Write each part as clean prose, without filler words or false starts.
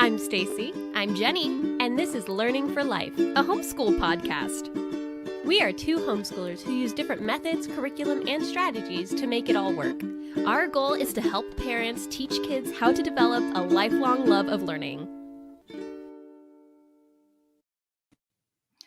I'm Stacey. I'm Jenny. And this is Learning for Life, a homeschool podcast. We are two homeschoolers who use different methods, curriculum, and strategies to make it all work. Our goal is to help parents teach kids how to develop a lifelong love of learning.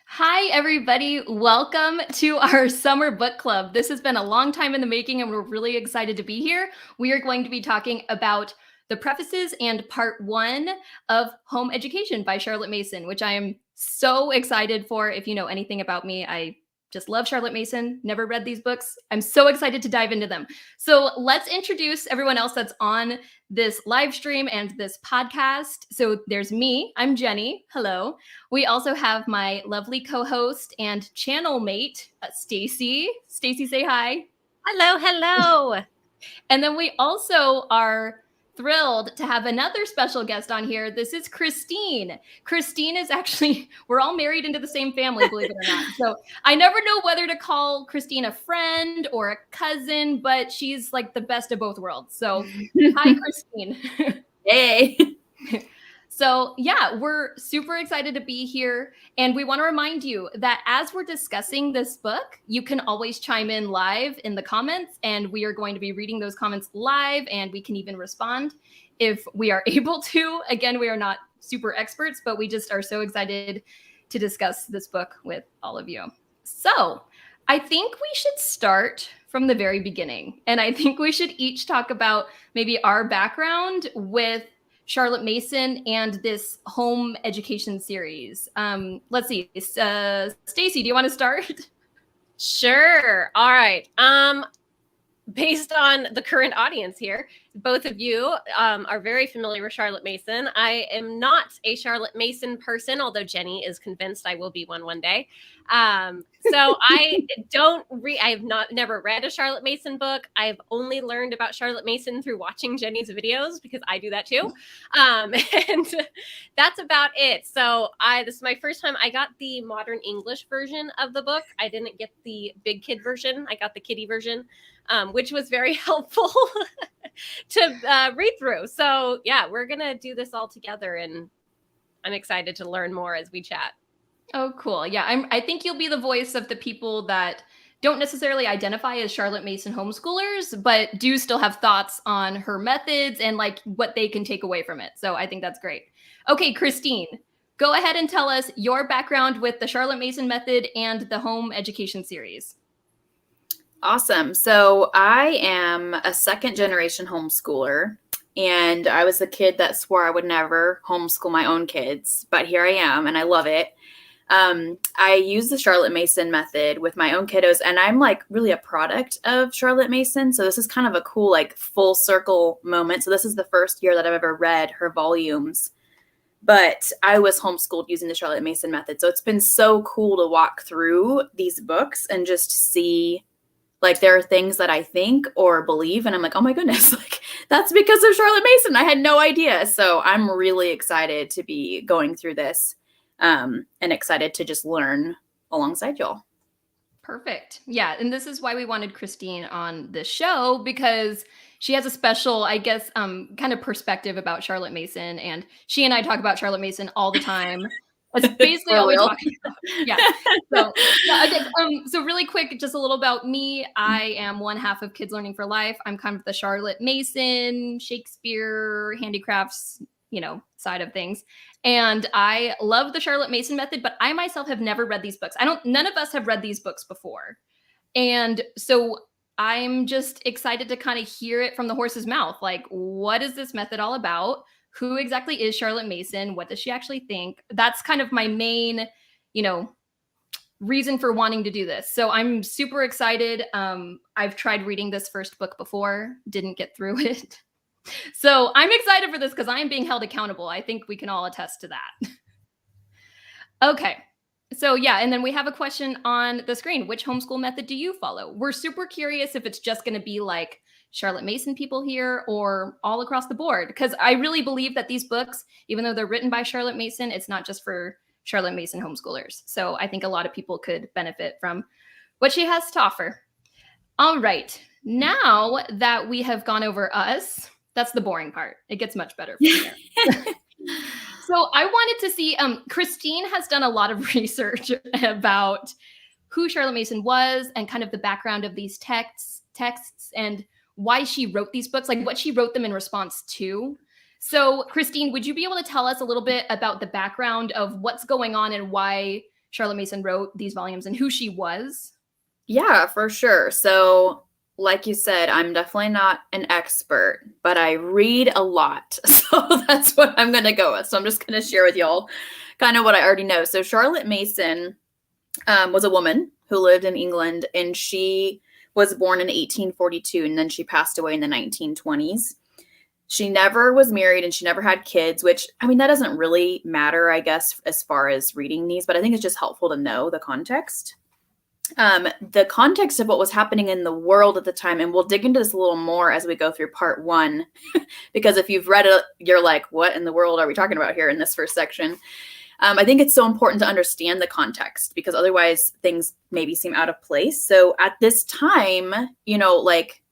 Hi, everybody. Welcome to our summer book club. This has been a long time in the making, and we're really excited to be here. We are going to be talking about the Prefaces and Part I of Home Education by Charlotte Mason, which I am so excited for. If you know anything about me, I just love Charlotte Mason, never read these books. I'm so excited to dive into them. So let's introduce everyone else that's on this live stream and this podcast. So there's me, I'm Jenny, hello. We also have my lovely co-host and channel mate, Stacey. Stacey, say hi. Hello. And then we also are thrilled to have another special guest on here. This is Christine. Christine is actually, we're all married into the same family, believe it or not. So I never know whether to call Christine a friend or a cousin, but she's like the best of both worlds. So hi, Christine. Hey. So yeah, we're super excited to be here. And we want to remind you that as we're discussing this book, you can always chime in live in the comments, and we are going to be reading those comments live, and we can even respond if we are able to. Again, we are not super experts, but we just are so excited to discuss this book with all of you. So I think we should start from the very beginning. And I think we should each talk about maybe our background with Charlotte Mason and this home education series. Let's see. Stacey, do you want to start? Sure. All right. Based on the current audience here, both of you are very familiar with Charlotte Mason. I am not a Charlotte Mason person, although Jenny is convinced I will be one day. So I have never read a Charlotte Mason book. I've only learned about Charlotte Mason through watching Jenny's videos, because I do that too. And that's about it. So this is my first time. I got the modern English version of the book. I didn't get the big kid version. I got the kiddie version, which was very helpful to read through. So yeah, we're going to do this all together, and I'm excited to learn more as we chat. Oh, cool. Yeah, I think you'll be the voice of the people that don't necessarily identify as Charlotte Mason homeschoolers, but do still have thoughts on her methods and like what they can take away from it. So I think that's great. Okay, Christine, go ahead and tell us your background with the Charlotte Mason method and the home education series. Awesome. So I am a second generation homeschooler, and I was the kid that swore I would never homeschool my own kids, but here I am and I love it. I use the Charlotte Mason method with my own kiddos, and I'm like really a product of Charlotte Mason. So this is kind of a cool, like full circle moment. So this is the first year that I've ever read her volumes, but I was homeschooled using the Charlotte Mason method. So it's been so cool to walk through these books and just see, like, there are things that I think or believe, and I'm like, oh my goodness, like that's because of Charlotte Mason. I had no idea. So I'm really excited to be going through this. And excited to just learn alongside y'all. Perfect. Yeah. And this is why we wanted Christine on the show, because she has a special, I guess, kind of perspective about Charlotte Mason. And she and I talk about Charlotte Mason all the time. That's basically all we talk about. Yeah. So, so really quick, just a little about me. I am one half of Kids Learning for Life. I'm kind of the Charlotte Mason, Shakespeare, handicrafts, side of things. And I love the Charlotte Mason method, but I myself have never read these books. None of us have read these books before. And so I'm just excited to kind of hear it from the horse's mouth. Like, what is this method all about? Who exactly is Charlotte Mason? What does she actually think? That's kind of my main, reason for wanting to do this. So I'm super excited. I've tried reading this first book before, didn't get through it. So I'm excited for this because I'm being held accountable. I think we can all attest to that. Okay. So yeah, and then we have a question on the screen. Which homeschool method do you follow? We're super curious if it's just going to be like Charlotte Mason people here or all across the board, because I really believe that these books, even though they're written by Charlotte Mason, it's not just for Charlotte Mason homeschoolers. So I think a lot of people could benefit from what she has to offer. All right. Now that we have gone over us, that's the boring part. It gets much better from here. So I wanted to see, Christine has done a lot of research about who Charlotte Mason was and kind of the background of these texts and why she wrote these books, like what she wrote them in response to. So Christine, would you be able to tell us a little bit about the background of what's going on and why Charlotte Mason wrote these volumes and who she was? Yeah, for sure. So like you said, I'm definitely not an expert, but I read a lot. So that's what I'm going to go with. So I'm just going to share with y'all kind of what I already know. So Charlotte Mason was a woman who lived in England, and she was born in 1842, and then she passed away in the 1920s. She never was married and she never had kids, which, I mean, that doesn't really matter, I guess, as far as reading these, but I think it's just helpful to know the context. The context of what was happening in the world at the time, and we'll dig into this a little more as we go through part 1, because if you've read it, you're like, what in the world are we talking about here in this first section? I think it's so important to understand the context, because otherwise things maybe seem out of place. So at this time, you know, like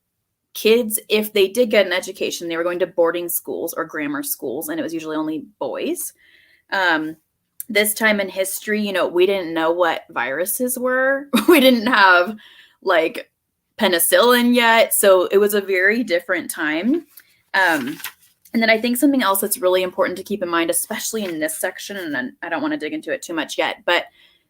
kids, if they did get an education, they were going to boarding schools or grammar schools, and it was usually only boys. This time in history, you know, we didn't know what viruses were. We didn't have like penicillin yet. So it was a very different time. And then I think something else that's really important to keep in mind, especially in this section, and then I don't want to dig into it too much yet, but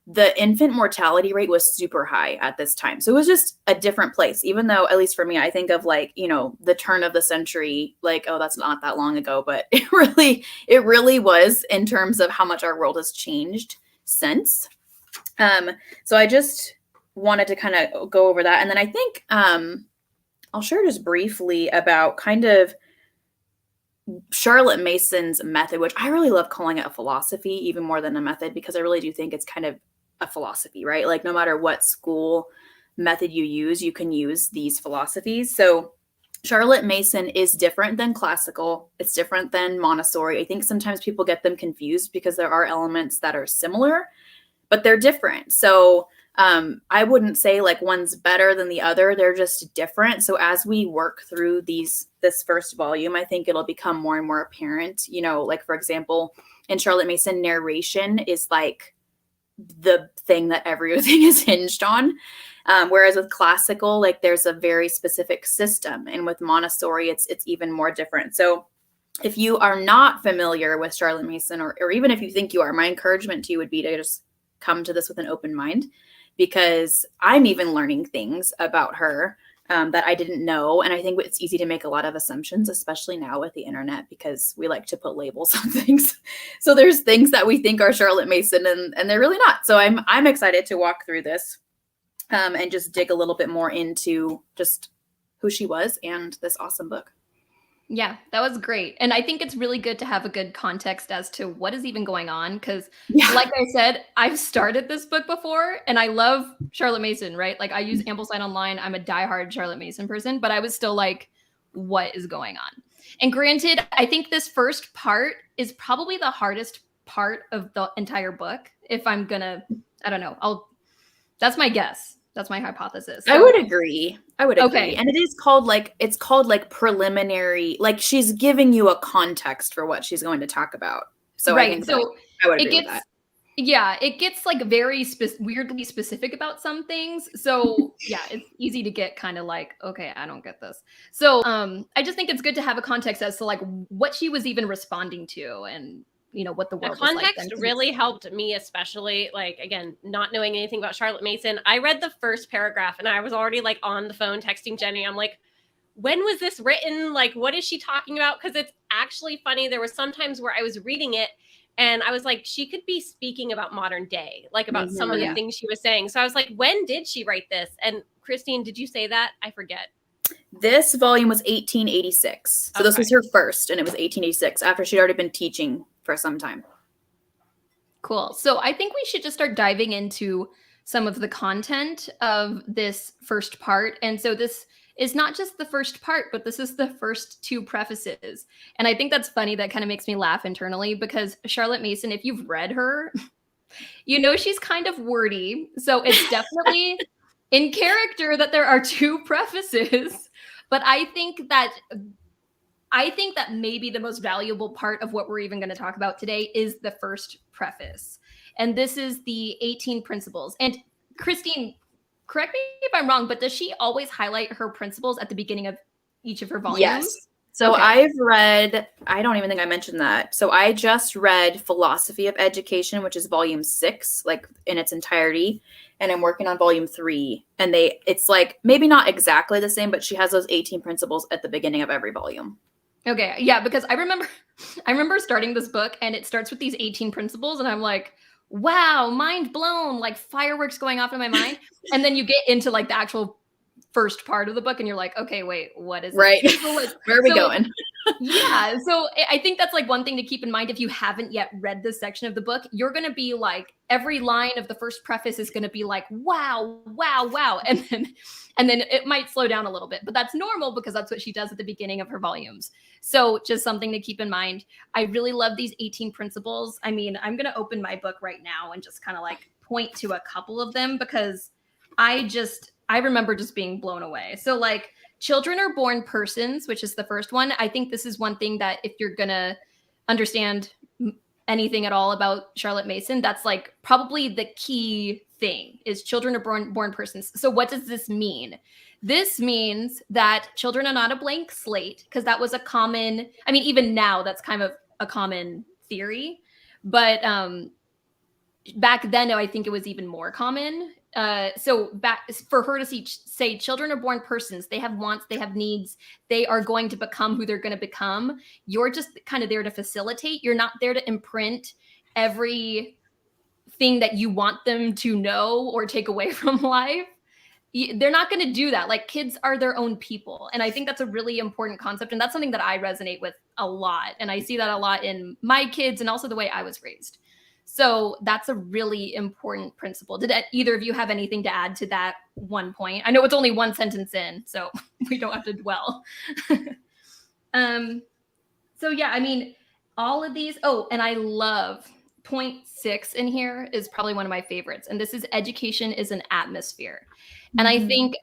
the infant mortality rate was super high at this time. So it was just a different place, even though, at least for me, I think of like, you know, the turn of the century, like, oh, that's not that long ago, but it really was in terms of how much our world has changed since. So I just wanted to kind of go over that. And then I think I'll share just briefly about kind of Charlotte Mason's method, which I really love calling it a philosophy even more than a method, because I really do think it's kind of a philosophy, right? Like no matter what school method you use, you can use these philosophies. So Charlotte Mason is different than classical. It's different than Montessori. I think sometimes people get them confused because there are elements that are similar, but they're different. So I wouldn't say like one's better than the other. They're just different. So as we work through this first volume, I think it'll become more and more apparent, you know, like for example, in Charlotte Mason, narration is like the thing that everything is hinged on. Whereas with classical, like there's a very specific system. And with Montessori, it's even more different. So if you are not familiar with Charlotte Mason, or even if you think you are, my encouragement to you would be to just come to this with an open mind, because I'm even learning things about her that I didn't know. And I think it's easy to make a lot of assumptions, especially now with the internet, because we like to put labels on things. So there's things that we think are Charlotte Mason and they're really not. So I'm excited to walk through this and just dig a little bit more into just who she was and this awesome book. Yeah, that was great. And I think it's really good to have a good context as to what is even going on. Because like I said, I've started this book before and I love Charlotte Mason, right? Like I use Amplify Online. I'm a diehard Charlotte Mason person, but I was still like, what is going on? And granted, I think this first part is probably the hardest part of the entire book. If I'm gonna, I don't know, that's my guess. That's my hypothesis. So, I would agree. Okay. And it's called like preliminary, like she's giving you a context for what she's going to talk about. So right. I think so I would agree with that. Yeah, it gets like very weirdly specific about some things. So yeah, it's easy to get kind of like, okay, I don't get this. So I just think it's good to have a context as to like what she was even responding to, and you know what the world was like. The context really helped me, especially like, again, not knowing anything about Charlotte Mason. I read the first paragraph and I was already like on the phone texting Jenny. I'm like, when was this written? Like, what is she talking about? Because it's actually funny. There were some times where I was reading it and I was like, she could be speaking about modern day, like about some of the things she was saying. So I was like, when did she write this? And Christine, did you say that? I forget. This volume was 1886. So this was her first, and it was 1886 after she'd already been teaching for some time. Cool. So I think we should just start diving into some of the content of this first part. And so this is not just the first part, but this is the first two prefaces. And I think that's funny. That kind of makes me laugh internally, because Charlotte Mason, if you've read her, you know she's kind of wordy. So it's definitely in character that there are two prefaces. But I think that I think that maybe the most valuable part of what we're even going to talk about today is the first preface. And this is the 18 principles. And Christine, correct me if I'm wrong, but does she always highlight her principles at the beginning of each of her volumes? Yes. So Okay. I've read, I don't even think I mentioned that. So I just read Philosophy of Education, which is volume 6, like in its entirety. And I'm working on volume 3. And it's like maybe not exactly the same, but she has those 18 principles at the beginning of every volume. Okay. Yeah, because I remember starting this book and it starts with these 18 principles and I'm like, wow, mind blown, like fireworks going off in my mind. And then you get into like the actual first part of the book and you're like, okay, wait, what is Right. this? So, like, Where are we going? Yeah. So I think that's like one thing to keep in mind. If you haven't yet read this section of the book, you're going to be like, every line of the first preface is going to be like, wow, wow, wow. And then it might slow down a little bit, but that's normal because that's what she does at the beginning of her volumes. So just something to keep in mind. I really love these 18 principles. I mean, I'm going to open my book right now and just kind of like point to a couple of them because I remember just being blown away. So like, children are born persons, which is the first one. I think this is one thing that if you're going to understand anything at all about Charlotte Mason, that's like probably the key thing is children are born persons. So what does this mean? This means that children are not a blank slate because that was a common, I mean, even now that's kind of a common theory, but back then, I think it was even more common. So back for her to say children are born persons, they have wants, they have needs, they are going to become who they're going to become. You're just kind of there to facilitate. You're not there to imprint everything that you want them to know or take away from life. They're not going to do that. Like kids are their own people. And I think that's a really important concept. And that's something that I resonate with a lot. And I see that a lot in my kids and also the way I was raised. So that's a really important principle. Did either of you have anything to add to that one point? I know it's only one sentence in, so we don't have to dwell. So yeah, I mean, all of these. Oh, and I love point 6 in here is probably one of my favorites. And this is education is an atmosphere. And I think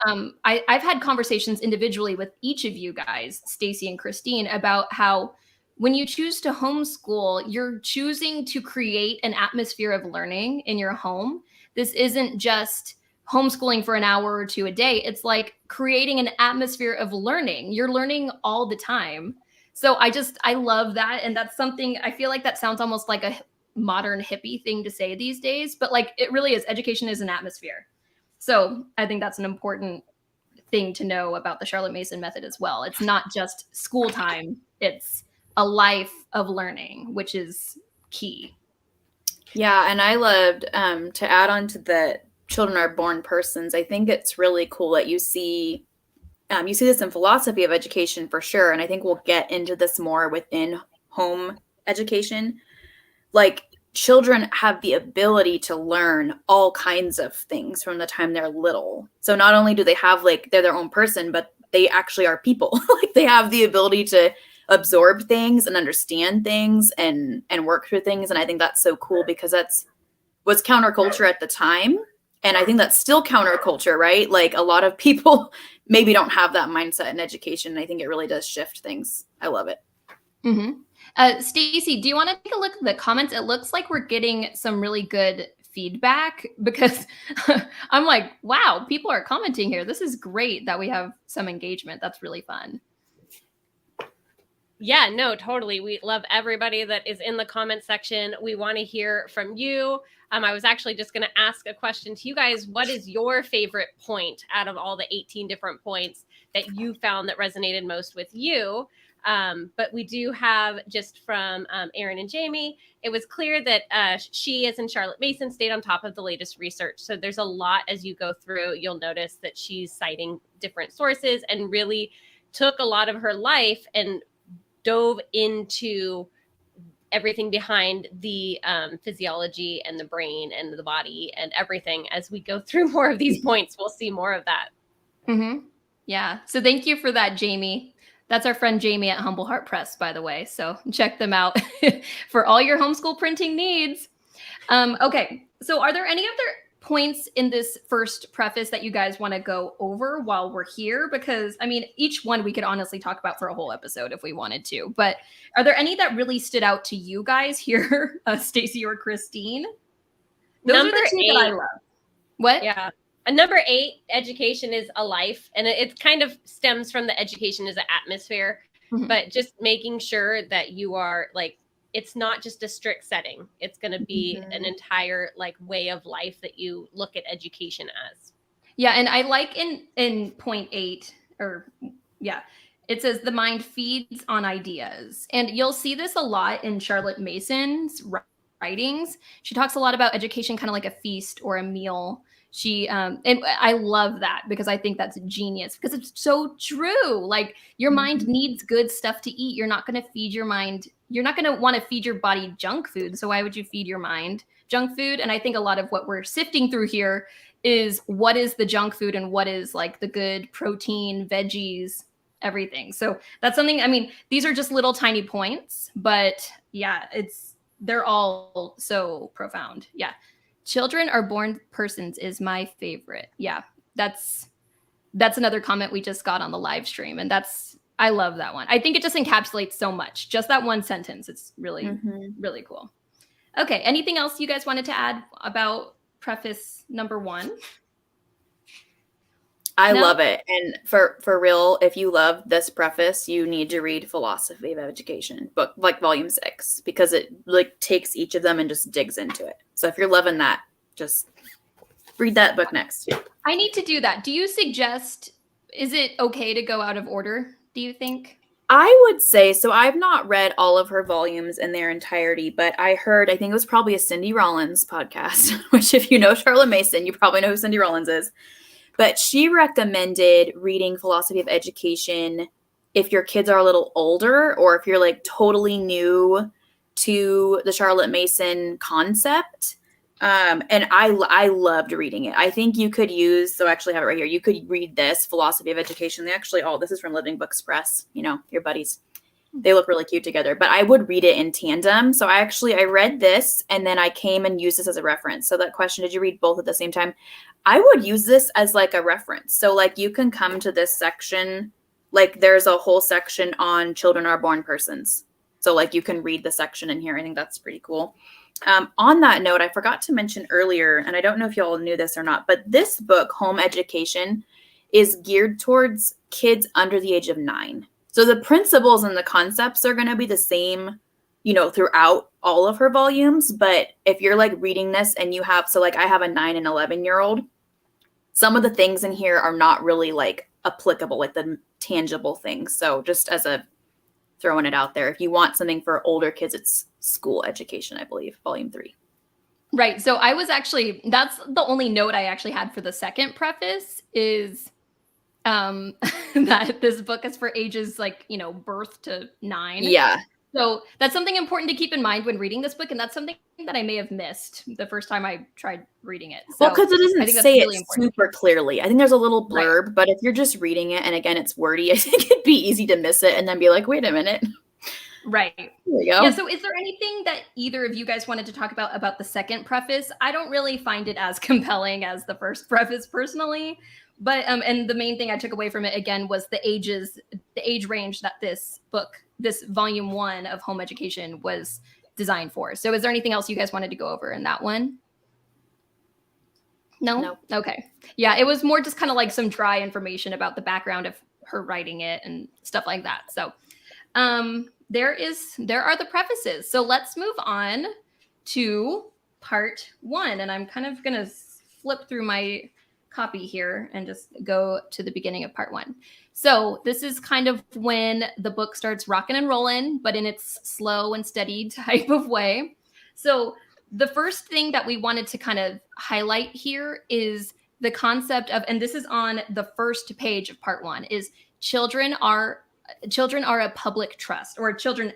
I've had conversations individually with each of you guys, Stacey and Christine, about how when you choose to homeschool, you're choosing to create an atmosphere of learning in your home. This isn't just homeschooling for an hour or two a day. It's like creating an atmosphere of learning. You're learning all the time. So I love that. And that's something, I feel like that sounds almost like a modern hippie thing to say these days, but like it really is. Education is an atmosphere. So I think that's an important thing to know about the Charlotte Mason method as well. It's not just school time. It's a life of learning, which is key. Yeah, and I loved to add on to the children are born persons. I think it's really cool that you see this in philosophy of education for sure, and I think we'll get into this more within home education. Like children have the ability to learn all kinds of things from the time they're little. So not only do they have like they're their own person, but they actually are people. Like they have the ability to absorb things and understand things and work through things. And I think that's so cool because was counterculture at the time. And I think that's still counterculture, right? Like a lot of people maybe don't have that mindset in education. And I think it really does shift things. I love it. Mm-hmm. Stacey, do you want to take a look at the comments? It looks like we're getting some really good feedback because I'm like, wow, people are commenting here. This is great that we have some engagement. That's really fun. Yeah, no, totally. We love everybody that is in the comment section. We want to hear from you. I was actually just going to ask a question to you guys. What is your favorite point out of all the 18 different points that you found that resonated most with you? But we do have just from Erin and Jamie, it was clear that she, as in Charlotte Mason, stayed on top of the latest research. So there's a lot as you go through, you'll notice that she's citing different sources and really took a lot of her life and dove into everything behind the physiology and the brain and the body and everything. As we go through more of these points, we'll see more of that. Mm-hmm. Yeah. So thank you for that, Jamie. That's our friend Jamie at Humble Heart Press, by the way. So check them out for all your homeschool printing needs. Okay. So are there any other points in this first preface that you guys want to go over while we're here? Because I mean, each one we could honestly talk about for a whole episode if we wanted to. But are there any that really stood out to you guys here, Stacey or Christine? Those are the two that I love. What? Yeah. Number 8, education is a life. And it kind of stems from the education as an atmosphere, but just making sure that you are like, it's not just a strict setting. It's going to be an entire like way of life that you look at education as. Yeah. And I like in point 8 it says the mind feeds on ideas. And you'll see this a lot in Charlotte Mason's writings. She talks a lot about education, kind of like a feast or a meal. And I love that because I think that's genius because it's so true. Like your mind needs good stuff to eat. You're not going to feed your mind. You're not going to want to feed your body junk food. So why would you feed your mind junk food? And I think a lot of what we're sifting through here is what is the junk food and what is like the good protein, veggies, everything. So that's something, I mean, these are just little tiny points, but yeah, they're all so profound. Yeah. Children are born persons is my favorite. Yeah, that's another comment we just got on the live stream. And I love that one. I think it just encapsulates so much. Just that one sentence. It's really, really cool. Okay. Anything else you guys wanted to add about preface number 1? I love it. And for real, if you love this preface, you need to read Philosophy of Education, book like volume 6, because it like takes each of them and just digs into it. So if you're loving that, just read that book next. I need to do that. Do you suggest, is it okay to go out of order, do you think? I would say, so I've not read all of her volumes in their entirety, but I think it was probably a Cindy Rollins podcast, which if you know Charlotte Mason, you probably know who Cindy Rollins is. But she recommended reading Philosophy of Education if your kids are a little older or if you're like totally new to the Charlotte Mason concept. And I loved reading it. I think you could so I actually have it right here. You could read this Philosophy of Education. This is from Living Books Press, your buddies. They look really cute together, but I would read it in tandem. So I read this and then I came and used this as a reference. So that question, did you read both at the same time? I would use this as like a reference. So like you can come to this section, like there's a whole section on children are born persons. So like you can read the section in here. I think that's pretty cool. On that note, I forgot to mention earlier, and I don't know if y'all knew this or not, but this book, Home Education, is geared towards kids under the age of 9. So the principles and the concepts are going to be the same, throughout all of her volumes. But if you're like reading this and I have a 9 and 11-year-old, some of the things in here are not really like applicable, like the tangible things. So just as throwing it out there, if you want something for older kids, it's School Education, I believe, volume 3. Right. So that's the only note I actually had for the second preface is that this book is for ages birth to 9. Yeah. So that's something important to keep in mind when reading this book. And that's something that I may have missed the first time I tried reading it. So because it doesn't say really it super clearly. I think there's a little blurb, right. But if you're just reading it, and again, it's wordy, I think it'd be easy to miss it and then be like, wait a minute. Right. There you go. Yeah. So is there anything that either of you guys wanted to talk about the second preface? I don't really find it as compelling as the first preface personally. But and the main thing I took away from it again was the age range that this volume 1 of Home Education was designed for. So is there anything else you guys wanted to go over in that one? No? Okay. Yeah, it was more just kind of like some dry information about the background of her writing it and stuff like that. So there are the prefaces. So let's move on to part 1. And I'm kind of going to flip through my copy here and just go to the beginning of part 1. So this is kind of when the book starts rocking and rolling, but in its slow and steady type of way. So the first thing that we wanted to kind of highlight here is the concept of, and this is on the first page of part 1, is children are a public trust, or children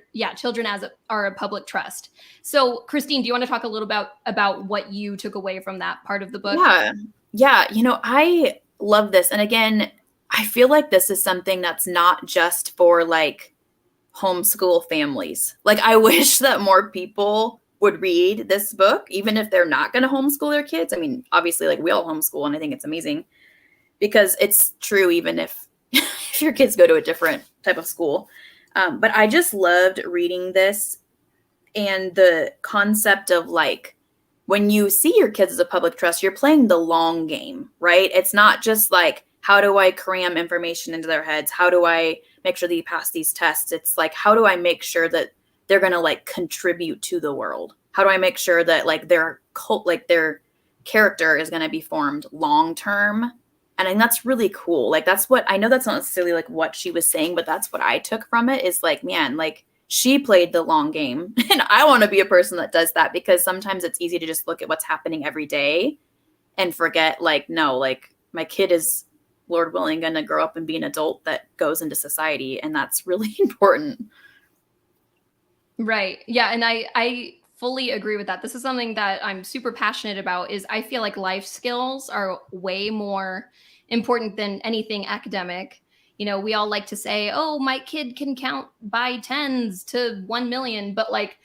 are a public trust. So Christine, do you want to talk a little about what you took away from that part of the book? Yeah. I love this. And again, I feel like this is something that's not just for like homeschool families. Like I wish that more people would read this book, even if they're not going to homeschool their kids. I mean, obviously, like, we all homeschool, and I think it's amazing because it's true even if if your kids go to a different type of school. But I just loved reading this, and the concept of, like, when you see your kids as a public trust, you're playing the long game, right? It's not just like, how do I cram information into their heads? How do I make sure that you pass these tests? It's like, how do I make sure that they're going to, like, contribute to the world? How do I make sure that, like, their character is going to be formed long term? And I think that's really cool. Like, that's what I know, that's not necessarily like what she was saying, but that's what I took from it, is like, man, like, she played the long game. And I want to be a person that does that, because sometimes it's easy to just look at what's happening every day and forget, like, no, like, my kid is, Lord willing, going to grow up and be an adult that goes into society. And that's really important. Right. Yeah. And I fully agree with that. This is something that I'm super passionate about, is I feel like life skills are way more important than anything academic. You know, we all like to say, oh, my kid can count by tens to 1 million, but, like,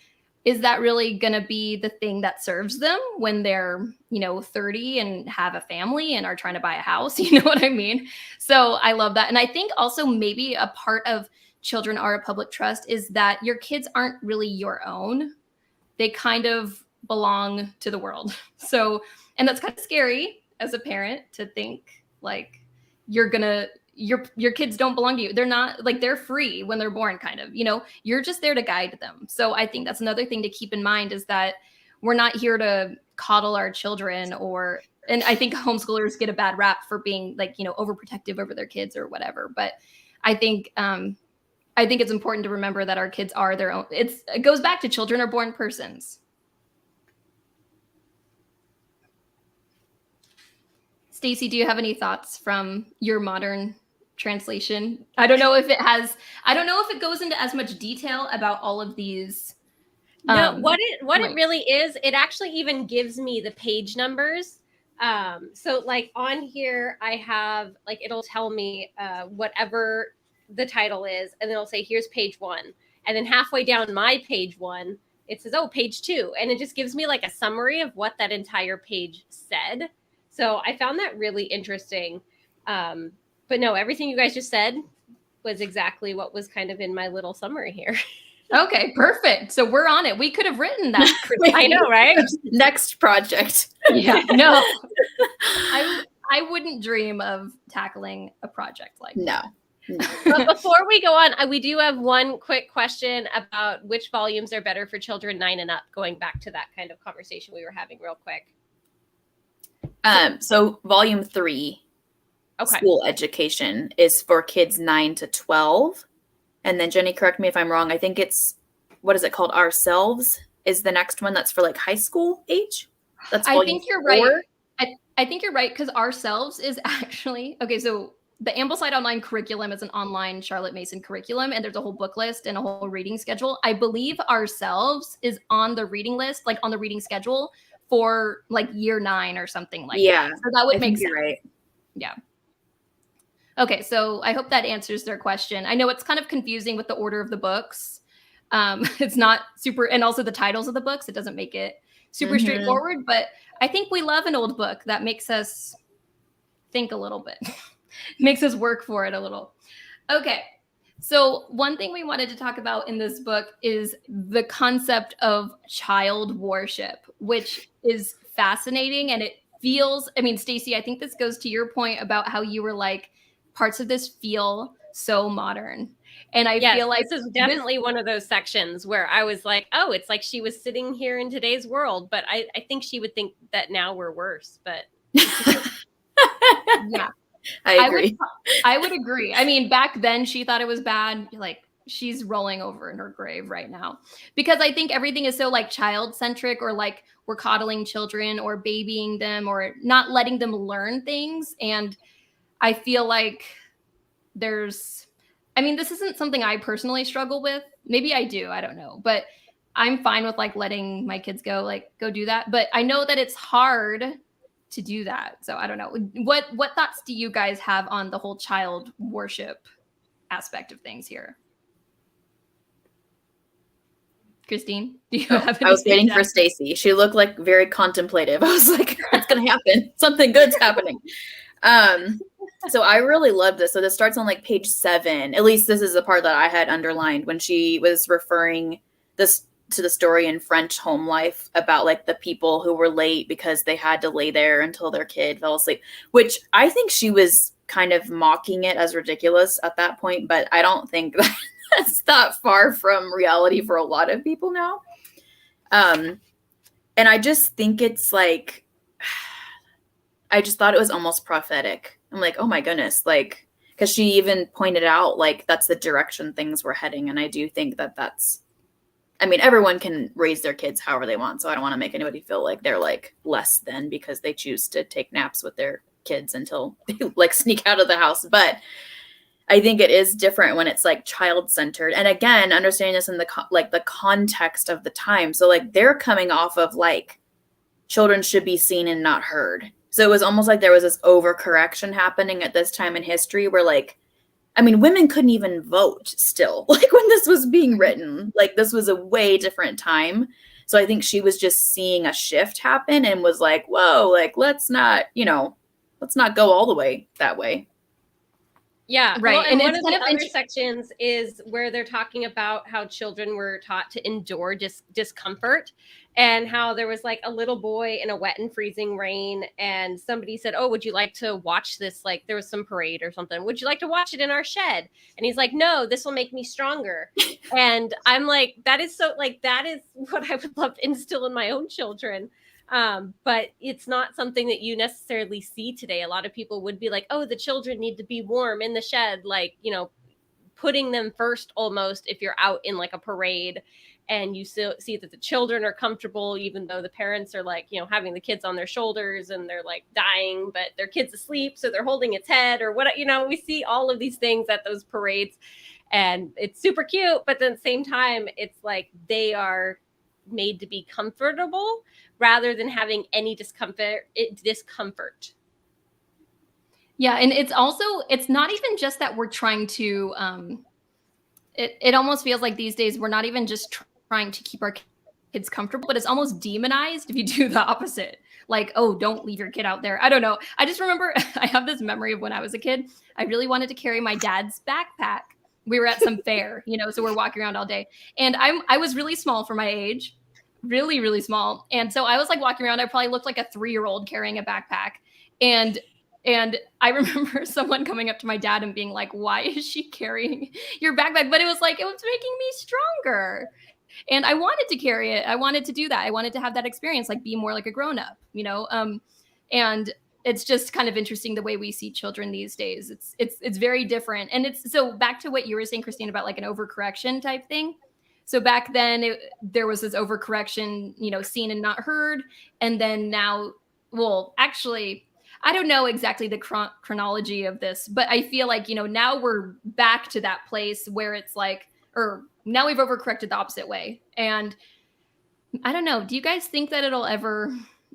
is that really going to be the thing that serves them when they're, 30 and have a family and are trying to buy a house? You know what I mean? So I love that. And I think also maybe a part of children are a public trust is that your kids aren't really your own. They kind of belong to the world. So, and that's kind of scary as a parent to think, like, your kids don't belong to you. They're not, like, they're free when they're born, kind of, you're just there to guide them. So I think that's another thing to keep in mind, is that we're not here to coddle our children, and I think homeschoolers get a bad rap for being, like, overprotective over their kids or whatever. But I think it's important to remember that our kids are their own. It goes back to children are born persons. Stacey, do you have any thoughts from your modern translation? I don't know if it goes into as much detail about all of these. No, what it really is, it actually even gives me the page numbers. So, like, on here, I have, like, it'll tell me whatever the title is, and then it'll say, here's page 1. And then halfway down my page 1, it says, oh, page 2. And it just gives me, like, a summary of what that entire page said. So I found that really interesting. But no, everything you guys just said was exactly what was kind of in my little summary here. Okay, perfect. So we're on it. We could have written that. I know, right? Next project. Yeah, no. I wouldn't dream of tackling a project like that. No. But before we go on, we do have one quick question about which volumes are better for children 9 and up, going back to that kind of conversation we were having real quick. So volume 3, okay, school education, is for kids 9 to 12. And then, Jenny, correct me if I'm wrong, I think it's, what is it called? Ourselves is the next one that's for, like, high school age. That's I think you're right. I think you're right, because Ourselves is actually, okay, so the Ambleside Online curriculum is an online Charlotte Mason curriculum, and there's a whole book list and a whole reading schedule. I believe Ourselves is on the reading list, like on the reading schedule for, like, year 9 or something like that. So that would make sense. Right. Yeah. Okay, so I hope that answers their question. I know it's kind of confusing with the order of the books. It's not super, and also the titles of the books. It doesn't make it super straightforward, but I think we love an old book that makes us think a little bit, makes us work for it a little. Okay, so one thing we wanted to talk about in this book is the concept of child worship, which is fascinating, and it feels, I mean, Stacey, I think this goes to your point about how you were like, parts of this feel so modern. And I feel like this is definitely one of those sections where I was like, oh, it's like she was sitting here in today's world. But I think she would think that now we're worse. But yeah, I agree. I would agree. I mean, back then she thought it was bad. Like, she's rolling over in her grave right now, because I think everything is so, like, child centric, or like we're coddling children or babying them or not letting them learn things. And I feel like this isn't something I personally struggle with. Maybe I do, I don't know. But I'm fine with, like, letting my kids go do that. But I know that it's hard to do that. So I don't know. What thoughts do you guys have on the whole child worship aspect of things here? Christine, do you have I was anything waiting to for add? Stacey. She looked like very contemplative. I was like, it's gonna happen. Something good's happening. So I really love this. So this starts on like page 7. At least this is the part that I had underlined when she was referring this to the story in French home life about like the people who were late because they had to lay there until their kid fell asleep, which I think she was kind of mocking it as ridiculous at that point, but I don't think that's that far from reality for a lot of people now. And I just think it's like, I just thought it was almost prophetic. I'm like, oh my goodness, like, because she even pointed out like that's the direction things were heading. And I do think that that's, I mean, everyone can raise their kids however they want. So I don't want to make anybody feel like they're like less than because they choose to take naps with their kids until they like sneak out of the house. But I think it is different when it's like child centered. And again, understanding this in the like the context of the time. So like they're coming off of like children should be seen and not heard. So it was almost like there was this overcorrection happening at this time in history where like, I mean, women couldn't even vote still, like when this was being written, like this was a way different time. So I think she was just seeing a shift happen and was like, whoa, like, let's not go all the way that way. Yeah, Right. Well, and one it's of kind the of other sections is where they're talking about how children were taught to endure discomfort, and how there was like a little boy in a wet and freezing rain, and somebody said, "Oh, would you like to watch this? Like there was some parade or something. Would you like to watch it in our shed?" And he's like, "No, this will make me stronger." And I'm like, that is so like that is what I would love to instill in my own children. But it's not something that you necessarily see today. A lot of people would be like, oh, the children need to be warm in the shed, like, putting them first almost if you're out in like a parade and you still see that the children are comfortable, even though the parents are like, having the kids on their shoulders and they're like dying, but their kid's asleep. So they're holding its head or what, we see all of these things at those parades and it's super cute. But then at the same time, it's like they are made to be comfortable rather than having any discomfort. Yeah, and it's not even just that we're trying to it almost feels like these days we're not even just trying to keep our kids comfortable, but it's almost demonized if you do the opposite. Like, oh, don't leave your kid out there. I don't know. I just remember I have this memory of when I was a kid. I really wanted to carry my dad's backpack. We were at some fair, so we're walking around all day. And I was really small for my age. Really, really small. And so I was like walking around. I probably looked like a 3-year-old carrying a backpack. And I remember someone coming up to my dad and being like, why is she carrying your backpack? But it was like, it was making me stronger. And I wanted to carry it. I wanted to do that. I wanted to have that experience, like be more like a grown-up, and it's just kind of interesting the way we see children these days. It's very different. And it's so back to what you were saying, Christine, about like an overcorrection type thing. So back then there was this overcorrection, seen and not heard. And then now, well, actually, I don't know exactly the chronology of this, but I feel like, now we're back to that place where it's like, or now we've overcorrected the opposite way. And I don't know. Do you guys think that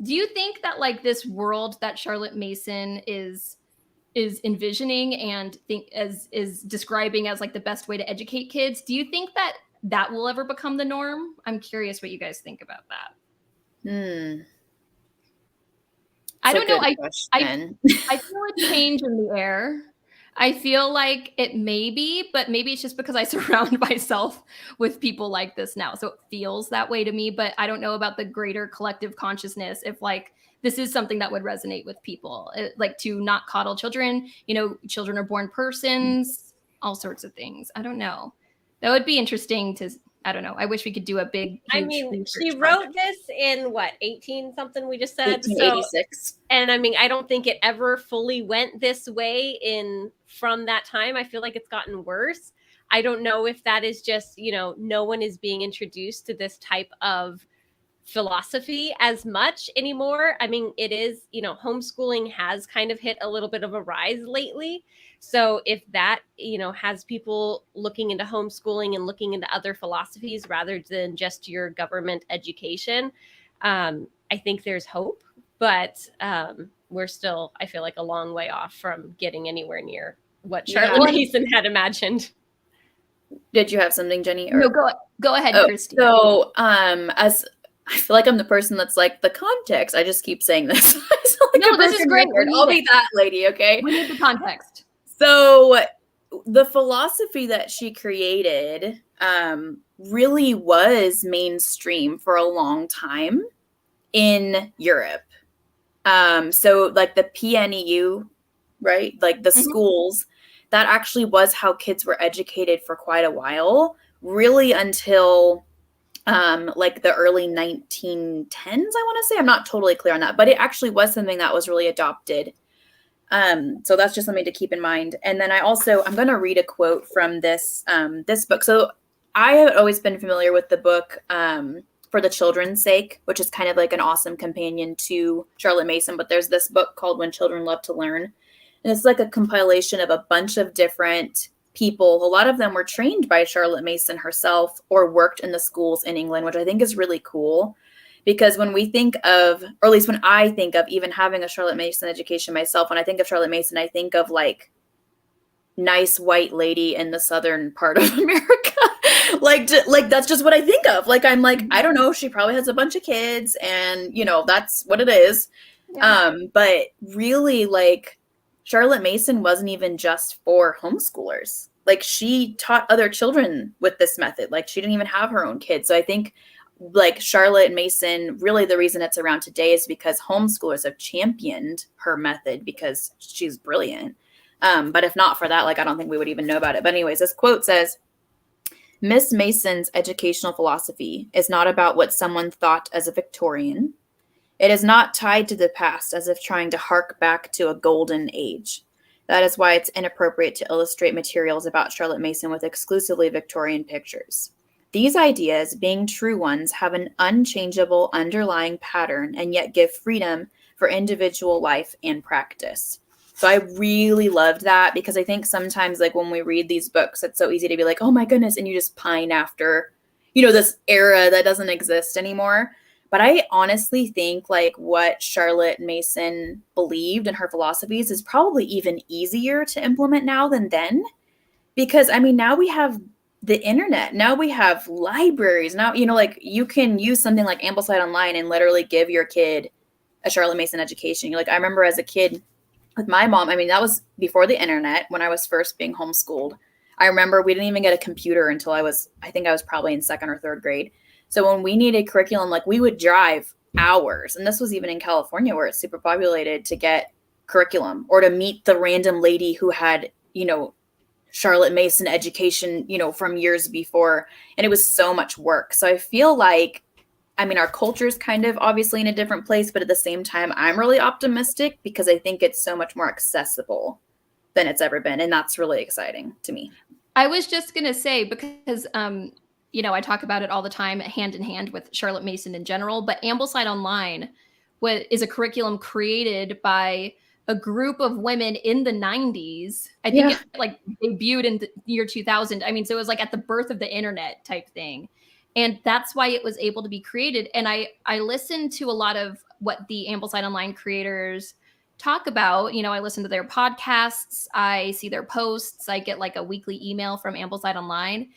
do you think that like this world that Charlotte Mason is envisioning and is describing as like the best way to educate kids, do you think that will ever become the norm? I'm curious what you guys think about that. I don't know. I feel a change in the air. I feel like it may be, but maybe it's just because I surround myself with people like this now. So it feels that way to me, but I don't know about the greater collective consciousness if like this is something that would resonate with people, like to not coddle children, children are born persons, all sorts of things. I don't know. That would be interesting to, I don't know. I wish we could do a big, huge she wrote this in what, 18 something we just said? 1886. So, and I mean, I don't think it ever fully went this way from that time. I feel like it's gotten worse. I don't know if that is just, no one is being introduced to this type of philosophy as much anymore. I mean, it is, homeschooling has kind of hit a little bit of a rise lately. So if that, has people looking into homeschooling and looking into other philosophies rather than just your government education, I think there's hope, but we're still, I feel like, a long way off from getting anywhere near what Charlotte Mason had imagined. Did you have something, Jenny? Or? No, go ahead, Christine. So, as I feel like I'm the person that's like the context. I just keep saying this. No, this is great. I'll be that lady, okay? We need the context. So, the philosophy that she created really was mainstream for a long time in Europe. So, like the PNEU, right? Like the schools, that actually was how kids were educated for quite a while, really until like the early 1910s, I want to say. I'm not totally clear on that, but it actually was something that was really adopted. So that's just something to keep in mind. And then I'm going to read a quote from this book. So I have always been familiar with the book For the Children's Sake, which is kind of like an awesome companion to Charlotte Mason. But there's this book called When Children Love to Learn. And it's like a compilation of a bunch of different people. A lot of them were trained by Charlotte Mason herself or worked in the schools in England, which I think is really cool. Because when we think of, or at least when I think of even having a Charlotte Mason education myself, when I think of Charlotte Mason, I think of like nice white lady in the southern part of America. like that's just what I think of. Like, I'm like, I don't know, she probably has a bunch of kids and, you know, that's what it is. Yeah. But really, like, Charlotte Mason wasn't even just for homeschoolers. Like, she taught other children with this method. Like, she didn't even have her own kids. So I think like Charlotte Mason, really the reason it's around today is because homeschoolers have championed her method because she's brilliant. But if not for that, like, I don't think we would even know about it. But anyways, this quote says, Miss Mason's educational philosophy is not about what someone thought as a Victorian. It is not tied to the past as if trying to hark back to a golden age. That is why it's inappropriate to illustrate materials about Charlotte Mason with exclusively Victorian pictures. These ideas, being true ones, have an unchangeable underlying pattern and yet give freedom for individual life and practice. So I really loved that because I think sometimes, like, when we read these books, it's so easy to be like, oh my goodness, and you just pine after, you know, this era that doesn't exist anymore. But I honestly think like what Charlotte Mason believed in her philosophies is probably even easier to implement now than then. Because, I mean, now we have the internet. Now we have libraries. Now, you know, like, you can use something like Ambleside Online and literally give your kid a Charlotte Mason education. Like, I remember as a kid with my mom, I mean, that was before the internet when I was first being homeschooled. I remember we didn't even get a computer until I think I was probably in second or third grade. So when we needed curriculum, like, we would drive hours. And this was even in California where it's super populated to get curriculum or to meet the random lady who had, you know, Charlotte Mason education, you know, from years before. And it was so much work. So I feel like, I mean, our culture is kind of obviously in a different place, but at the same time, I'm really optimistic because I think it's so much more accessible than it's ever been. And that's really exciting to me. I was just going to say, because, you know, I talk about it all the time, hand in hand with Charlotte Mason in general, but Ambleside Online is a curriculum created by a group of women in the 90s. I think it like debuted in the year 2000. I mean, so it was like at the birth of the internet type thing. And that's why it was able to be created. And I listened to a lot of what the Ambleside Online creators talk about. You know, I listen to their podcasts, I see their posts, I get like a weekly email from Ambleside Online.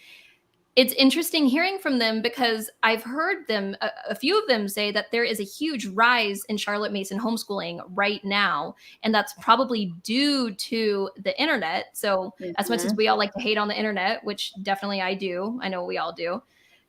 It's interesting hearing from them because I've heard them, a few of them say that there is a huge rise in Charlotte Mason homeschooling right now. And that's probably due to the internet. So as much as we all like to hate on the internet, which definitely I do, I know we all do.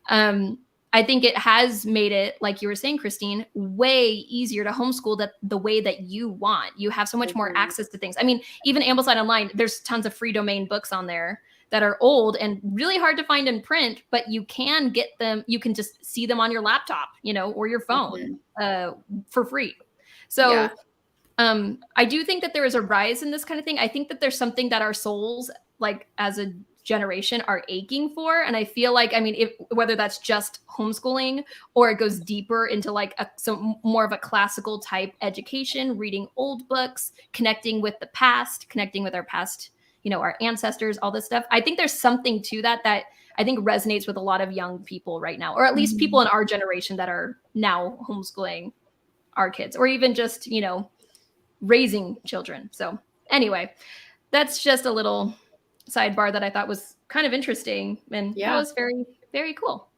I think it has made it, like you were saying, Christine, way easier to homeschool that the way that you want. You have so much more access to things. I mean, even Ambleside Online, there's tons of free domain books on there that are old and really hard to find in print, but you can get them. You can just see them on your laptop, you know, or your phone for free. So I do think that there is a rise in this kind of thing. I think that there's something that our souls, like as a generation, are aching for. And I feel like, I mean, whether that's just homeschooling or it goes deeper into like some more of a classical type education, reading old books, connecting with the past, connecting with our past, you know, our ancestors, all this stuff. I think there's something to that I think resonates with a lot of young people right now, or at least people in our generation that are now homeschooling our kids, or even just, you know, raising children. So anyway, that's just a little sidebar that I thought was kind of interesting. And Yeah. that was very, very cool.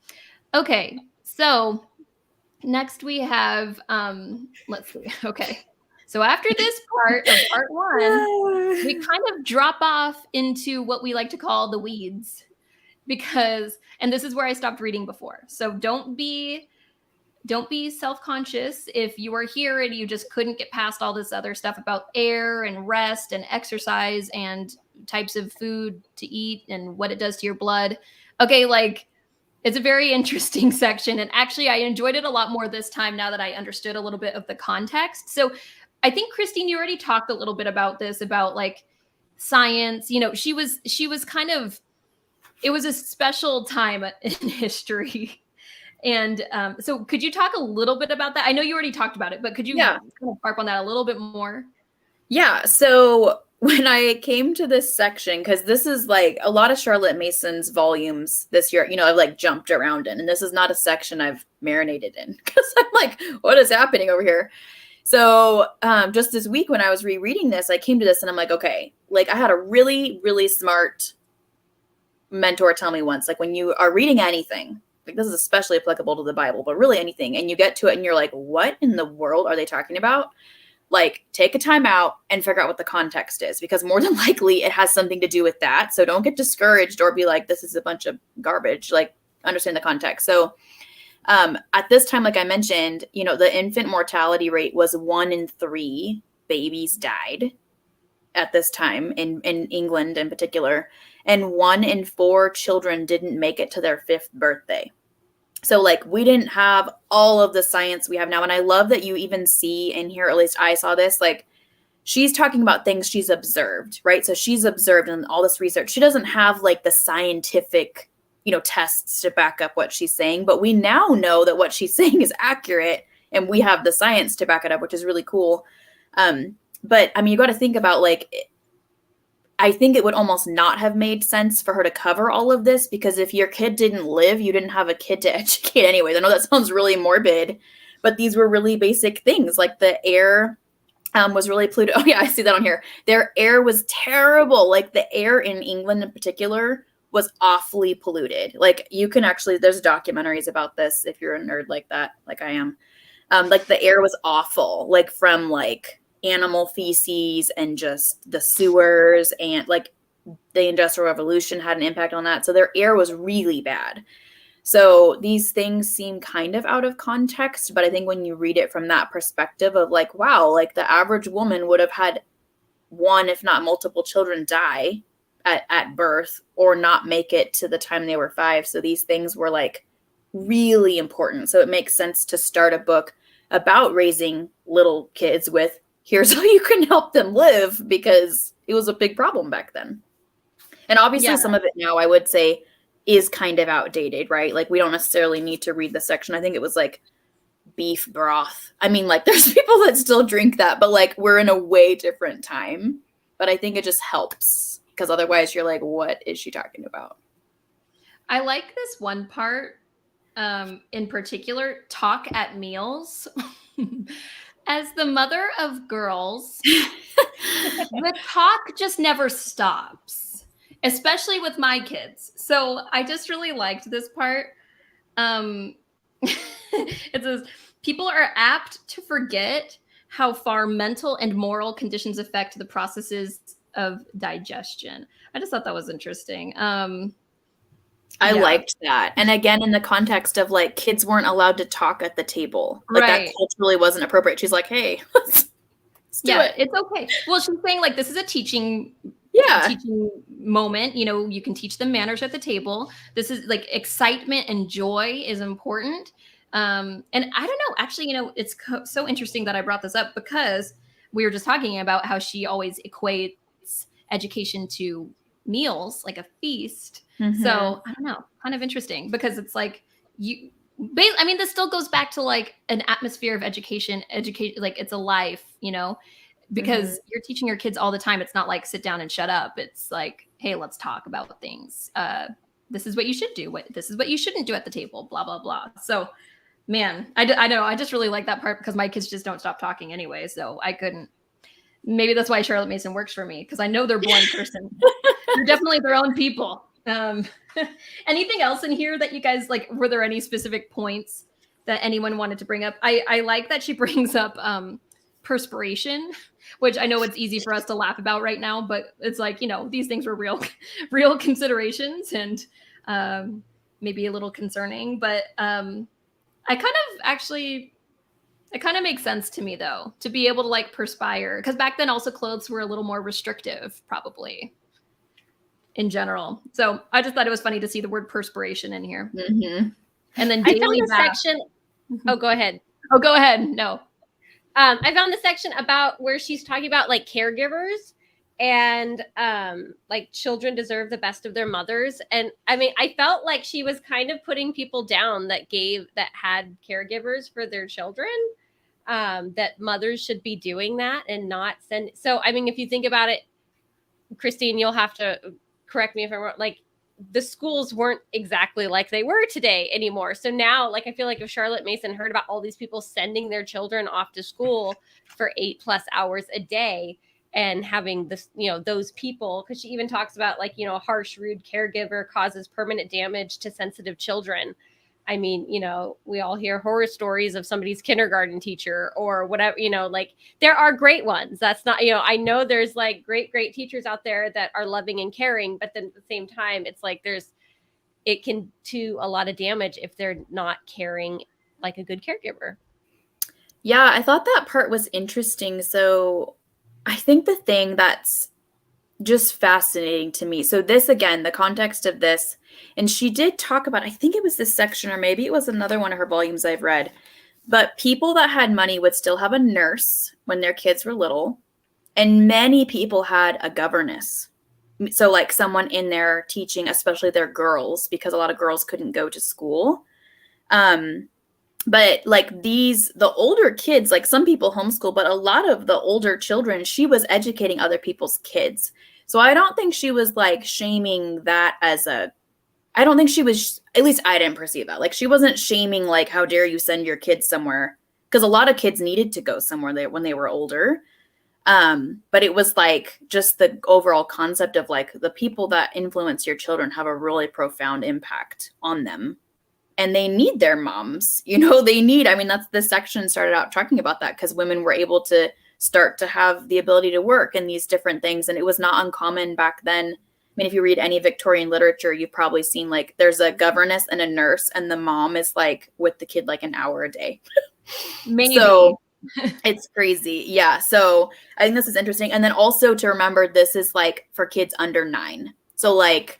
Okay. So next we have, let's see. Okay. So after this part of part 1, we kind of drop off into what we like to call the weeds because, and this is where I stopped reading before. So don't be self-conscious if you are here and you just couldn't get past all this other stuff about air and rest and exercise and types of food to eat and what it does to your blood. Okay, like it's a very interesting section. And actually, I enjoyed it a lot more this time now that I understood a little bit of the context. So I think, Christine, you already talked a little bit about this, about like science. You know, she was kind of, it was a special time in history. And so could you talk a little bit about that? I know you already talked about it, but could you kind of harp on that a little bit more? Yeah. So when I came to this section, because this is like a lot of Charlotte Mason's volumes this year, you know, I've like jumped around in, and this is not a section I've marinated in because I'm like, what is happening over here? So just this week when I was rereading this, I came to this and I'm like, okay, like I had a really, really smart mentor tell me once, like when you are reading anything, like this is especially applicable to the Bible, but really anything, and you get to it and you're like, what in the world are they talking about? Like take a time out and figure out what the context is, because more than likely it has something to do with that. So don't get discouraged or be like, this is a bunch of garbage, like understand the context. So at this time, like I mentioned, you know, the infant mortality rate was 1 in 3 babies died at this time in England in particular. And 1 in 4 children didn't make it to their 5th birthday. So like we didn't have all of the science we have now. And I love that you even see in here, at least I saw this, like she's talking about things she's observed, right? So she's observed in all this research. She doesn't have like the scientific, you know, tests to back up what she's saying, but we now know that what she's saying is accurate and we have the science to back it up, which is really cool. But I mean, you got to think about like, I think it would almost not have made sense for her to cover all of this, because if your kid didn't live, you didn't have a kid to educate anyways. I know that sounds really morbid, but these were really basic things. Like the air was really polluted. Oh yeah, I see that on here. Their air was terrible. Like the air in England in particular was awfully polluted. Like you can actually, there's documentaries about this if you're a nerd like that, like I am. Like the air was awful, like from like animal feces and just the sewers, and like the Industrial Revolution had an impact on that. So their air was really bad. So these things seem kind of out of context, but I think when you read it from that perspective of like, wow, like the average woman would have had 1, if not multiple children die at birth or not make it to the time they were 5. So these things were like really important. So it makes sense to start a book about raising little kids with, here's how you can help them live, because it was a big problem back then. And obviously some of it now I would say is kind of outdated, right? Like we don't necessarily need to read the section. I think it was like beef broth. I mean, like there's people that still drink that, but like we're in a way different time. But I think it just helps, because otherwise you're like, what is she talking about? I like this one part in particular, talk at meals. As the mother of girls, the talk just never stops, especially with my kids. So I just really liked this part. It says, people are apt to forget how far mental and moral conditions affect the processes of digestion. I just thought that was interesting. I liked that. And again, in the context of like kids weren't allowed to talk at the table. Like that culturally wasn't appropriate. She's like, hey, let's do it. It's okay. Well, she's saying like, this is a teaching moment. You know, you can teach them manners at the table. This is like excitement and joy is important. And I don't know, actually, you know, it's so interesting that I brought this up, because we were just talking about how she always equates education to meals, like a feast. Mm-hmm. So I don't know, kind of interesting, because it's like I mean, this still goes back to like an atmosphere of education, like it's a life, you know, because you're teaching your kids all the time. It's not like sit down and shut up. It's like, hey, let's talk about things. This is what you should do. This is what you shouldn't do at the table, blah, blah, blah. So man, I know. I just really like that part, because my kids just don't stop talking anyway. So I couldn't. Maybe that's why Charlotte Mason works for me, because I know they're boring person. They're definitely their own people. Um, anything else in here that you guys like? Were there any specific points that anyone wanted to bring up? I like that she brings up perspiration, which I know it's easy for us to laugh about right now, but it's like, you know, these things were real considerations and maybe a little concerning. But it kind of makes sense to me, though, to be able to like perspire, because back then also clothes were a little more restrictive, probably in general. So I just thought it was funny to see the word perspiration in here. Mm-hmm. And then I found daily the bath. section. Oh, go ahead. Oh, go ahead. No. I found the section about where she's talking about like caregivers and like children deserve the best of their mothers. And I mean, I felt like she was kind of putting people down that had caregivers for their children, that mothers should be doing that and not send. So, I mean, if you think about it, Christine, you'll have to correct me if I'm wrong. Like, the schools weren't exactly like they were today anymore. So now, like, I feel like if Charlotte Mason heard about all these people sending their children off to school for 8+ hours a day and having this, you know, those people, because she even talks about like, you know, a harsh, rude caregiver causes permanent damage to sensitive children. I mean, you know, we all hear horror stories of somebody's kindergarten teacher or whatever, you know, like there are great ones. That's not, you know, I know there's like great teachers out there that are loving and caring, but then at the same time, it's like it can do a lot of damage if they're not caring like a good caregiver. Yeah, I thought that part was interesting. So I think the thing that's just fascinating to me. So this, again, the context of this, and she did talk about, I think it was this section, or maybe it was another one of her volumes I've read, but people that had money would still have a nurse when their kids were little. And many people had a governess. So like someone in there teaching, especially their girls, because a lot of girls couldn't go to school. But like the older kids, like some people homeschool, but a lot of the older children, she was educating other people's kids. So I don't think she was like shaming that I don't think she was, at least I didn't perceive that. Like she wasn't shaming like, how dare you send your kids somewhere? Because a lot of kids needed to go somewhere when they were older. But it was like just the overall concept of like the people that influence your children have a really profound impact on them. And they need their moms, you know, I mean, that's this section started out talking about that because women were able to start to have the ability to work and these different things. And it was not uncommon back then. I mean, if you read any Victorian literature, you've probably seen like there's a governess and a nurse and the mom is like with the kid like an hour a day. Maybe. So it's crazy. Yeah. So I think this is interesting. And then also to remember, this is like for kids under 9. So like,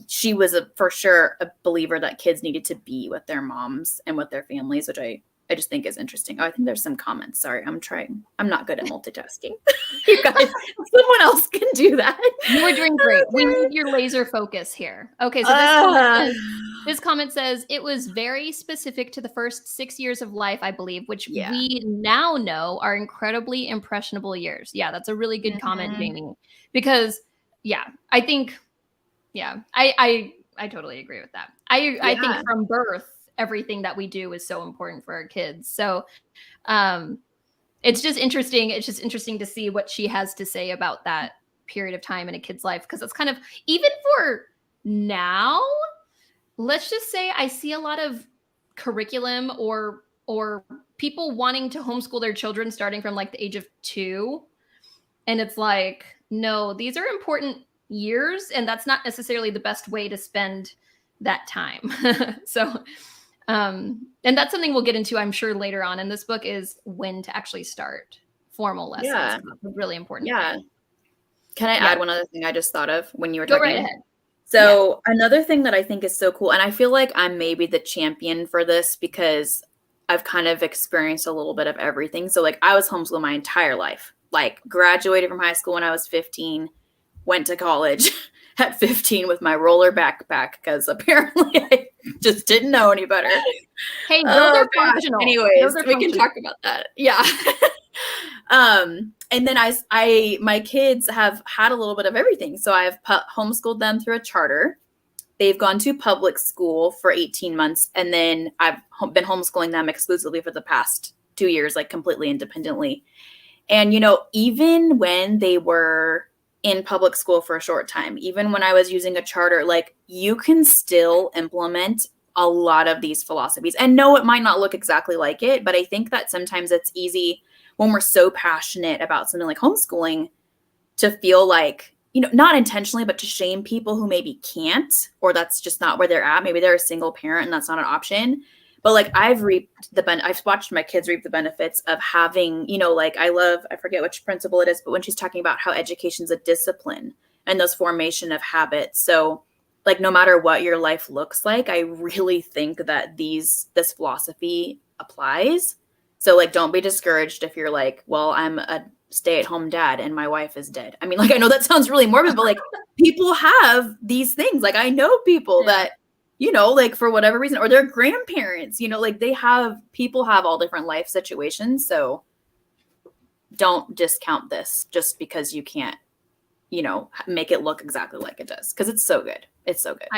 she was for sure a believer that kids needed to be with their moms and with their families, which I just think is interesting. Oh, I think there's some comments. Sorry, I'm not good at multitasking. You guys, someone else can do that. You were doing great. We need your laser focus here. Okay, so this comment says, it was very specific to the first 6 years of life, I believe, which we now know are incredibly impressionable years. Yeah, that's a really good comment, Jamie. Because, I think... Yeah, I totally agree with that. I think from birth, everything that we do is so important for our kids. So it's just interesting. It's just interesting to see what she has to say about that period of time in a kid's life. Because it's kind of, even for now, let's just say I see a lot of curriculum or people wanting to homeschool their children starting from like the age of 2. And it's like, no, these are important years, and that's not necessarily the best way to spend that time. So and that's something we'll get into, I'm sure, later on in this book, is when to actually start formal lessons. That's a really important thing. Can I add one other thing I just thought of when you were talking? Go right ahead. So another thing that I think is so cool, and I feel like I'm maybe the champion for this because I've kind of experienced a little bit of everything. So like I was homeschooled my entire life, like graduated from high school when I was 15, went to college at 15 with my roller backpack because apparently I just didn't know any better. Hey, those are functional. Anyways, we can talk about that. Yeah. And then my kids have had a little bit of everything. So I've homeschooled them through a charter. They've gone to public school for 18 months. And then I've been homeschooling them exclusively for the past 2 years, like completely independently. And, you know, even when they were in public school for a short time, even when I was using a charter, like you can still implement a lot of these philosophies. And no, it might not look exactly like it, but I think that sometimes it's easy when we're so passionate about something like homeschooling to feel like, you know, not intentionally, but to shame people who maybe can't, or that's just not where they're at. Maybe they're a single parent and that's not an option. But like I've watched my kids reap the benefits of having, you know, like I forget which principle it is, but when she's talking about how education's a discipline and those formation of habits. So like, no matter what your life looks like, I really think that this philosophy applies. So like, don't be discouraged if you're like, well, I'm a stay-at-home dad and my wife is dead. I mean, like, I know that sounds really morbid, but like people have these things. Like I know people that, you know, like for whatever reason, or their grandparents, you know, like people have all different life situations. So don't discount this just because you can't, you know, make it look exactly like it does. Cause it's so good. It's so good.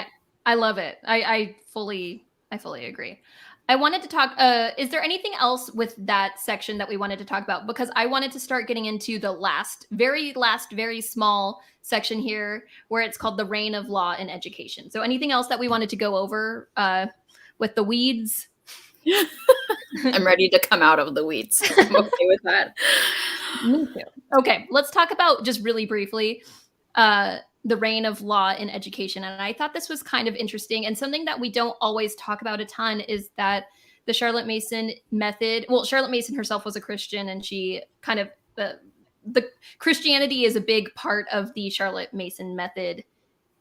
I love it. I fully agree. I wanted to talk, is there anything else with that section that we wanted to talk about? Because I wanted to start getting into the very small section here where it's called the reign of law in education. So anything else that we wanted to go over with the weeds? I'm ready to come out of the weeds. I'm okay with that. Me too. Okay, let's talk about just really briefly the reign of law in education. And I thought this was kind of interesting, and something that we don't always talk about a ton is that the Charlotte Mason method, well, Charlotte Mason herself was a Christian, and she kind of, the Christianity is a big part of the Charlotte Mason method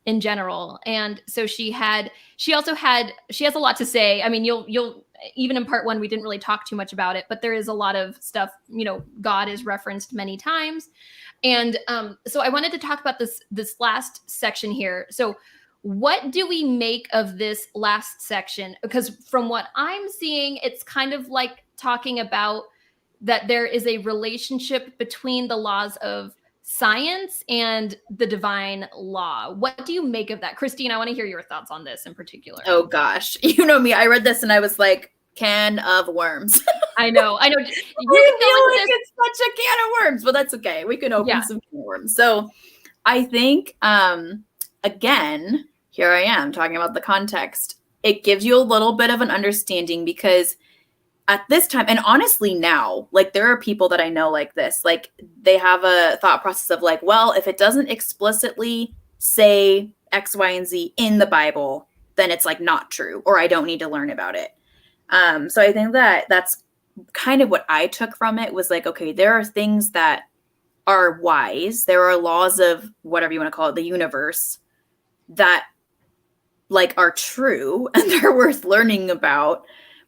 in general. And so she has a lot to say. I mean, you'll even in part 1, we didn't really talk too much about it, but there is a lot of stuff, you know, God is referenced many times. And so I wanted to talk about this last section here. So what do we make of this last section? Because from what I'm seeing, it's kind of like talking about that there is a relationship between the laws of science and the divine law. What do you make of that? Christine, I want to hear your thoughts on this in particular. Oh gosh. You know me, I read this and I was like, can of worms. I know. You can feel like it's such a can of worms, but that's okay. We can open some can of worms. So I think, again, here I am talking about the context. It gives you a little bit of an understanding because at this time, and honestly now, like there are people that I know like this, like they have a thought process of like, well, if it doesn't explicitly say X, Y, and Z in the Bible, then it's like not true, or I don't need to learn about it. So I think that's kind of what I took from it was like, okay, there are things that are wise. There are laws of whatever you want to call it, the universe, that like are true and they're worth learning about.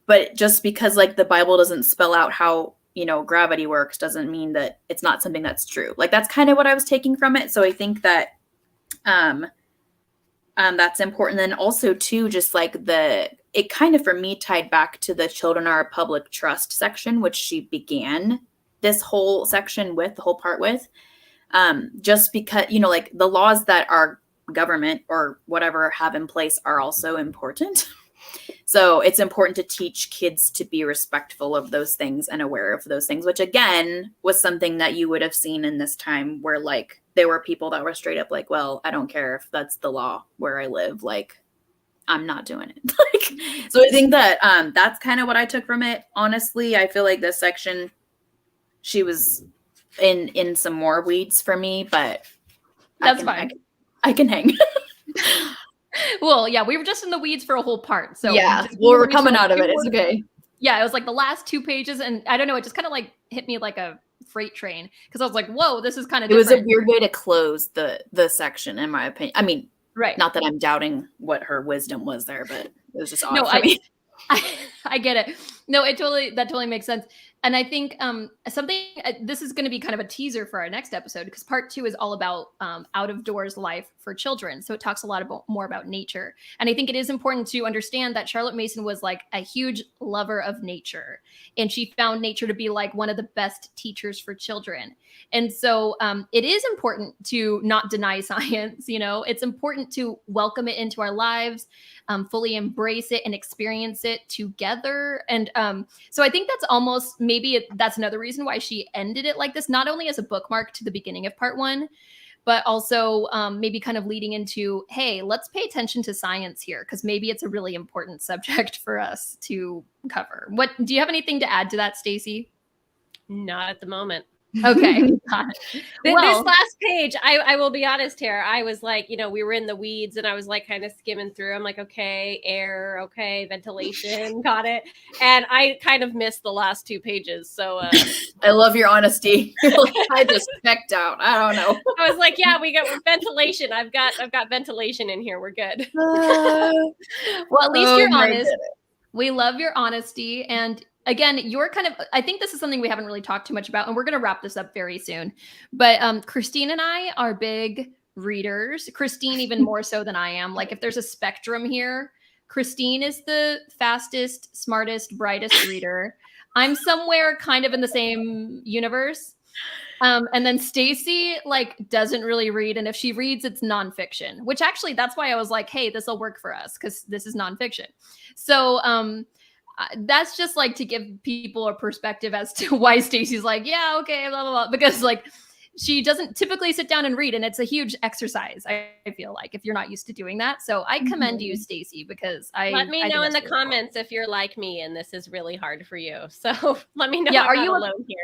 But just because like the Bible doesn't spell out how, you know, gravity works doesn't mean that it's not something that's true. Like that's kind of what I was taking from it. So I think that that's important. Then also too, just like it kind of for me tied back to the children are a public trust section, which she began this whole section with, the whole part with, just because, you know, like the laws that our government or whatever have in place are also important. So it's important to teach kids to be respectful of those things and aware of those things, which again was something that you would have seen in this time where like there were people that were straight up like, well, I don't care if that's the law where I live. Like, I'm not doing it. Like, so I think that that's kind of what I took from it. Honestly, I feel like this section, she was in some more weeds for me, but that's fine. I can hang. Well, yeah, we were just in the weeds for a whole part. So yeah, we're coming out of it. It's okay. Yeah, it was like the last 2 pages, and I don't know, it just kind of like hit me like a freight train because I was like, whoa, this is kind of different. It was a weird way to close the section, in my opinion. I mean, right. Not that I'm doubting what her wisdom was there, but it was just odd for me. I get it. No, that totally makes sense. And I think this is going to be kind of a teaser for our next episode because part 2 is all about out of doors life for children. So it talks a lot more about nature. And I think it is important to understand that Charlotte Mason was like a huge lover of nature. And she found nature to be like one of the best teachers for children. And so it is important to not deny science. You know, it's important to welcome it into our lives, fully embrace it and experience it together. And so I think that's maybe that's another reason why she ended it like this, not only as a bookmark to the beginning of part 1, but also maybe kind of leading into, hey, let's pay attention to science here, because maybe it's a really important subject for us to cover. What do you have anything to add to that, Stacey? Not at the moment. Okay. This last page, I will be honest here. I was like, we were in the weeds and I was like kind of skimming through. I'm like, okay, air, okay, ventilation, got it. And I kind of missed the last 2 pages. So I love your honesty. I just checked out. I don't know. I was like, yeah, we got ventilation. I've got ventilation in here. We're good. Well, at least you're honest. We love your honesty. And again, you're kind of, I think this is something we haven't really talked too much about, and we're going to wrap this up very soon. But Christine and I are big readers. Christine, even more so than I am. Like, if there's a spectrum here, Christine is the fastest, smartest, brightest reader. I'm somewhere kind of in the same universe. And then Stacey doesn't really read. And if she reads, it's nonfiction, which actually, that's why I was like, hey, this will work for us, because this is nonfiction. So, that's just to give people a perspective as to why Stacey's like, yeah, okay, blah, blah, blah. Because she doesn't typically sit down and read. And it's a huge exercise, I feel like, if you're not used to doing that. So I commend you, Stacey, because let me know in the comments if you're like me and this is really hard for you. So let me know. Yeah, I'm not alone here.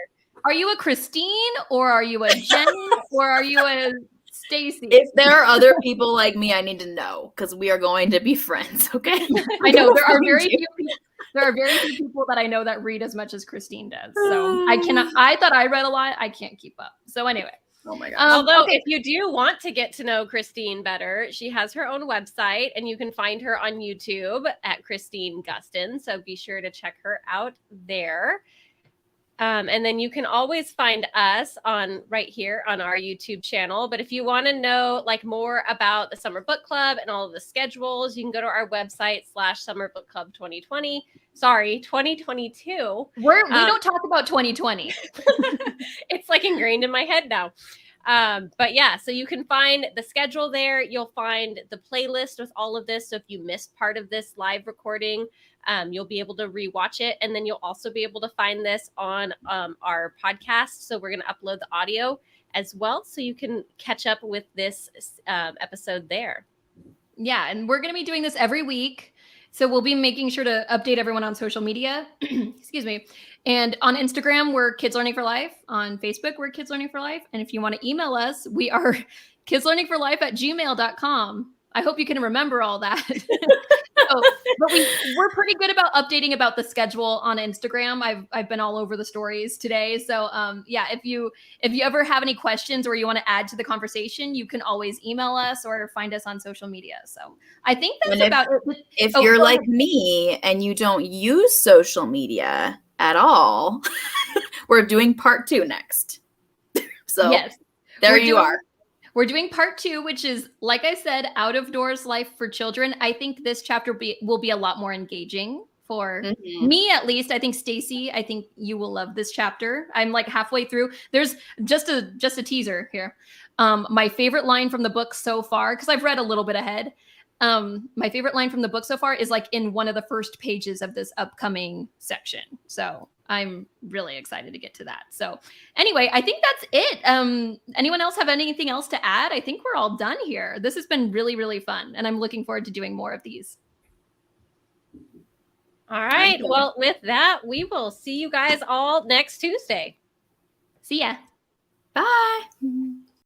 Are you a Christine, or are you a Jen, or are you a Stacey? If there are other people like me, I need to know, because we are going to be friends. Okay. I know there are very few people. There are very few people that I know that read as much as Christine does. So I thought I read a lot. I can't keep up. So anyway. Oh my God. Although if you do want to get to know Christine better, she has her own website and you can find her on YouTube at Christine Gustin. So be sure to check her out there. And then you can always find us right here on our YouTube channel. But if you want to know more about the Summer Book Club and all of the schedules, you can go to our website /Summer Book Club 2020. Sorry, 2022. We don't talk about 2020. It's ingrained in my head now. But yeah, so you can find the schedule there. You'll find the playlist with all of this. So if you missed part of this live recording, you'll be able to rewatch it. And then you'll also be able to find this on our podcast. So we're going to upload the audio as well, so you can catch up with this episode there. Yeah, and we're going to be doing this every week. So we'll be making sure to update everyone on social media. Excuse me. And on Instagram, we're Kids Learning for Life. On Facebook, we're Kids Learning for Life. And if you want to email us, we are kidslearningforlife@gmail.com. I hope you can remember all that. But we're pretty good about updating about the schedule on Instagram. I've been all over the stories today. So yeah, if you ever have any questions or you want to add to the conversation, you can always email us or find us on social media. So I think that's about it. If you're like me and you don't use social media at all, we're doing part 2 next. So yes, there you are. We're doing part 2, which is, like I said, out of doors life for children. I think this chapter will be a lot more engaging for me, at least. I think Stacey, I think you will love this chapter. I'm halfway through. There's just a teaser here. My favorite line from the book so far, because I've read a little bit ahead. My favorite line from the book so far is in one of the first pages of this upcoming section. So I'm really excited to get to that. So anyway, I think that's it. Anyone else have anything else to add? I think we're all done here. This has been really, really fun, and I'm looking forward to doing more of these. All right. Well, with that, we will see you guys all next Tuesday. See ya. Bye.